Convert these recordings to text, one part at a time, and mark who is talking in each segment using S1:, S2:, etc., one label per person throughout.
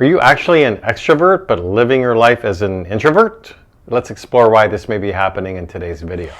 S1: Are you actually an extrovert but living your life as an introvert? Let's explore why this may be happening in today's video.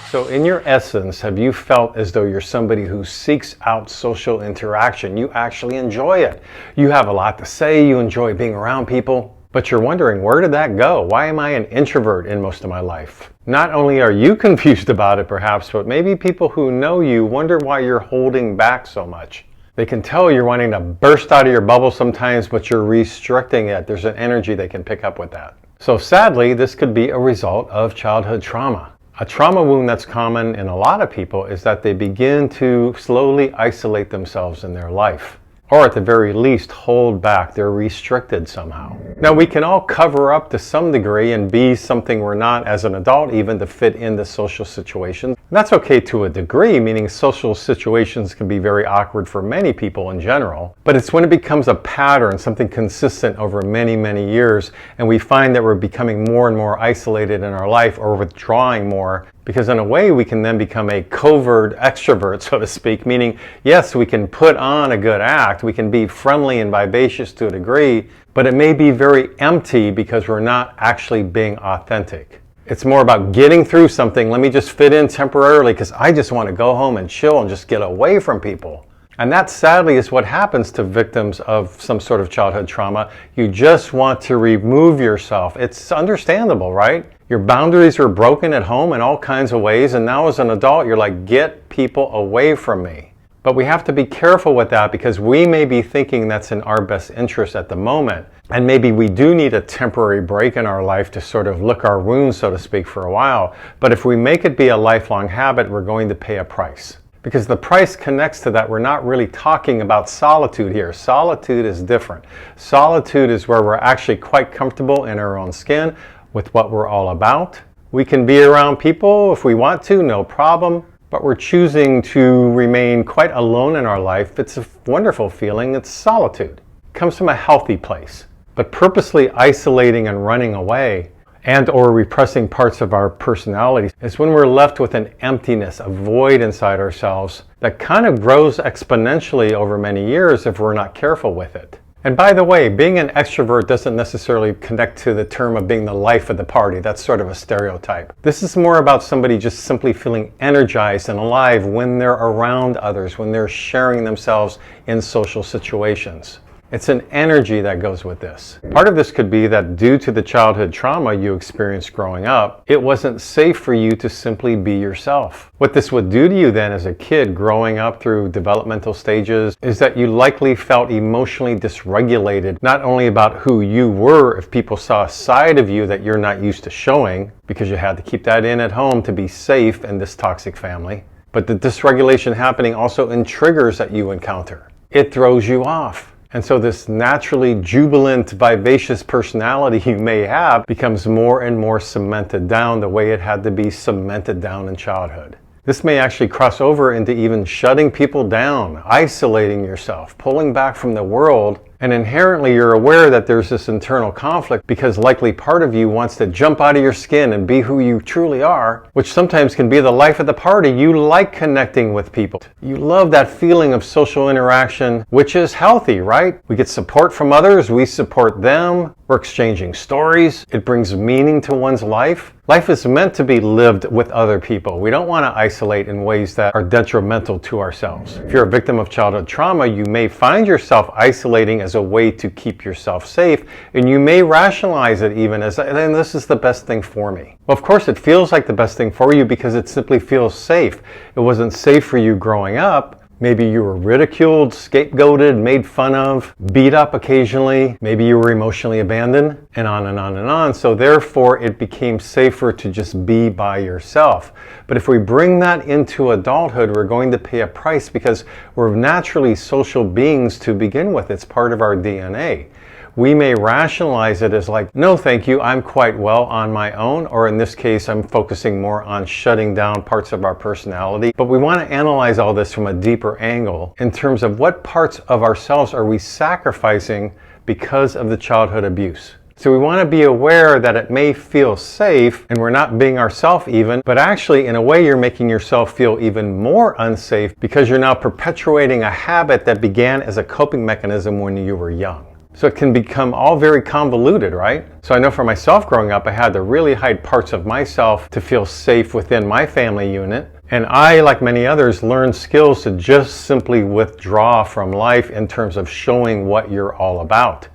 S1: So in your essence, have you felt as though you're somebody who seeks out social interaction? You actually enjoy it. You have a lot to say, you enjoy being around people, but you're wondering, where did that go? Why am I an introvert in most of my life? Not only are you confused about it perhaps, but maybe people who know you wonder why you're holding back so much. They can tell you're wanting to burst out of your bubble sometimes, but you're restricting it. There's an energy they can pick up with that. So sadly, this could be a result of childhood trauma. A trauma wound that's common in a lot of people is that they begin to slowly isolate themselves in their life, or at the very least hold back. They're restricted somehow. Now we can all cover up to some degree and be something we're not as an adult, even to fit into social situations. And that's okay to a degree, meaning social situations can be very awkward for many people in general, but it's when it becomes a pattern, something consistent over many, many years, and we find that we're becoming more and more isolated in our life or withdrawing more, because in a way we can then become a covert extrovert, so to speak, meaning yes, we can put on a good act, we can be friendly and vivacious to a degree, but it may be very empty because we're not actually being authentic. It's more about getting through something. Let me just fit in temporarily because I just want to go home and chill and just get away from people. And that sadly is what happens to victims of some sort of childhood trauma. You just want to remove yourself. It's understandable, right? Your boundaries were broken at home in all kinds of ways, and now as an adult you're like, get people away from me. But we have to be careful with that because we may be thinking that's in our best interest at the moment. And maybe we do need a temporary break in our life to sort of lick our wounds, so to speak, for a while. But if we make it be a lifelong habit, we're going to pay a price. Because the price connects to that. We're not really talking about solitude here. Solitude is different. Solitude is where we're actually quite comfortable in our own skin with what we're all about. We can be around people if we want to, no problem. But we're choosing to remain quite alone in our life. It's a wonderful feeling. It's solitude. It comes from a healthy place. But purposely isolating and running away and or repressing parts of our personality is when we're left with an emptiness, a void inside ourselves that kind of grows exponentially over many years if we're not careful with it. And by the way, being an extrovert doesn't necessarily connect to the term of being the life of the party. That's sort of a stereotype. This is more about somebody just simply feeling energized and alive when they're around others, when they're sharing themselves in social situations. It's an energy that goes with this. Part of this could be that due to the childhood trauma you experienced growing up, it wasn't safe for you to simply be yourself. What this would do to you then as a kid growing up through developmental stages is that you likely felt emotionally dysregulated, not only about who you were if people saw a side of you that you're not used to showing, because you had to keep that in at home to be safe in this toxic family, but the dysregulation happening also in triggers that you encounter. It throws you off. And so this naturally jubilant, vivacious personality you may have becomes more and more cemented down the way it had to be cemented down in childhood. This may actually cross over into even shutting people down, isolating yourself, pulling back from the world, and inherently you're aware that there's this internal conflict because likely part of you wants to jump out of your skin and be who you truly are, which sometimes can be the life of the party. You like connecting with people. You love that feeling of social interaction, which is healthy, right? We get support from others, we support them, we're exchanging stories. It brings meaning to one's life. Life is meant to be lived with other people. We don't want to isolate in ways that are detrimental to ourselves. If you're a victim of childhood trauma, you may find yourself isolating as a way to keep yourself safe, and you may rationalize it even as, and this is the best thing for me. Well, of course it feels like the best thing for you because it simply feels safe. It wasn't safe for you growing up. Maybe you were ridiculed, scapegoated, made fun of, beat up occasionally. Maybe you were emotionally abandoned, and on and on and on. So therefore, it became safer to just be by yourself. But if we bring that into adulthood, we're going to pay a price because we're naturally social beings to begin with. It's part of our DNA. We may rationalize it as like, no thank you, I'm quite well on my own, or in this case I'm focusing more on shutting down parts of our personality. But we want to analyze all this from a deeper angle in terms of what parts of ourselves are we sacrificing because of the childhood abuse. So we want to be aware that it may feel safe and we're not being ourselves even, but actually in a way you're making yourself feel even more unsafe because you're now perpetuating a habit that began as a coping mechanism when you were young. So it can become all very convoluted, right? So I know for myself growing up, I had to really hide parts of myself to feel safe within my family unit. And I, like many others, learned skills to just simply withdraw from life in terms of showing what you're all about.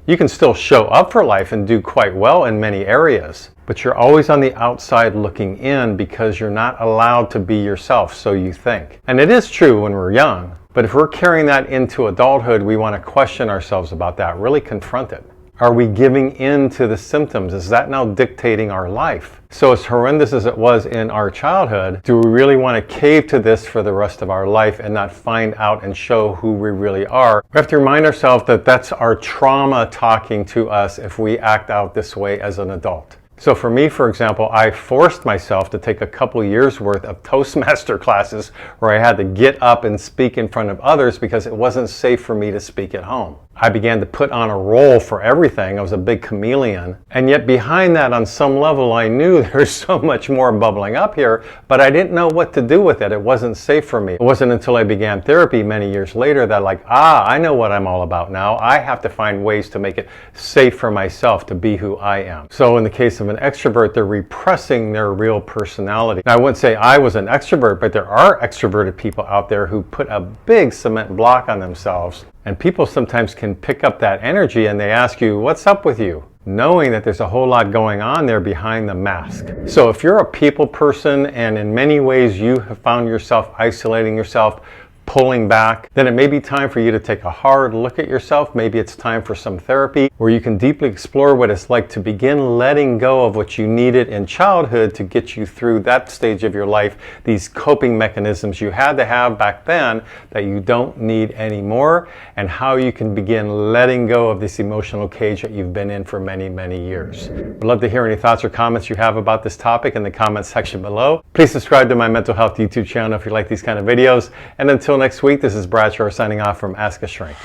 S1: You can still show up for life and do quite well in many areas, but you're always on the outside looking in because you're not allowed to be yourself, so you think. And it is true when we're young, but if we're carrying that into adulthood, we want to question ourselves about that, really confront it. Are we giving in to the symptoms? Is that now dictating our life? So as horrendous as it was in our childhood, do we really want to cave to this for the rest of our life and not find out and show who we really are? We have to remind ourselves that that's our trauma talking to us if we act out this way as an adult. So for me, for example, I forced myself to take a couple years worth of Toastmaster classes where I had to get up and speak in front of others because it wasn't safe for me to speak at home. I began to put on a role for everything. I was a big chameleon. And yet behind that, on some level, I knew there's so much more bubbling up here, but I didn't know what to do with it. It wasn't safe for me. It wasn't until I began therapy many years later that I know what I'm all about now. I have to find ways to make it safe for myself to be who I am. So in the case of an extrovert, they're repressing their real personality. Now, I wouldn't say I was an extrovert, but there are extroverted people out there who put a big cement block on themselves. And people sometimes can pick up that energy and they ask you, what's up with you? Knowing that there's a whole lot going on there behind the mask. So if you're a people person and in many ways you have found yourself isolating yourself, pulling back, then it may be time for you to take a hard look at yourself. Maybe it's time for some therapy where you can deeply explore what it's like to begin letting go of what you needed in childhood to get you through that stage of your life, these coping mechanisms you had to have back then that you don't need anymore, and how you can begin letting go of this emotional cage that you've been in for many, many years. I'd love to hear any thoughts or comments you have about this topic in the comments section below. Please subscribe to my mental health YouTube channel if you like these kind of videos. And until next week, this is Brad Shore signing off from Ask a Shrink.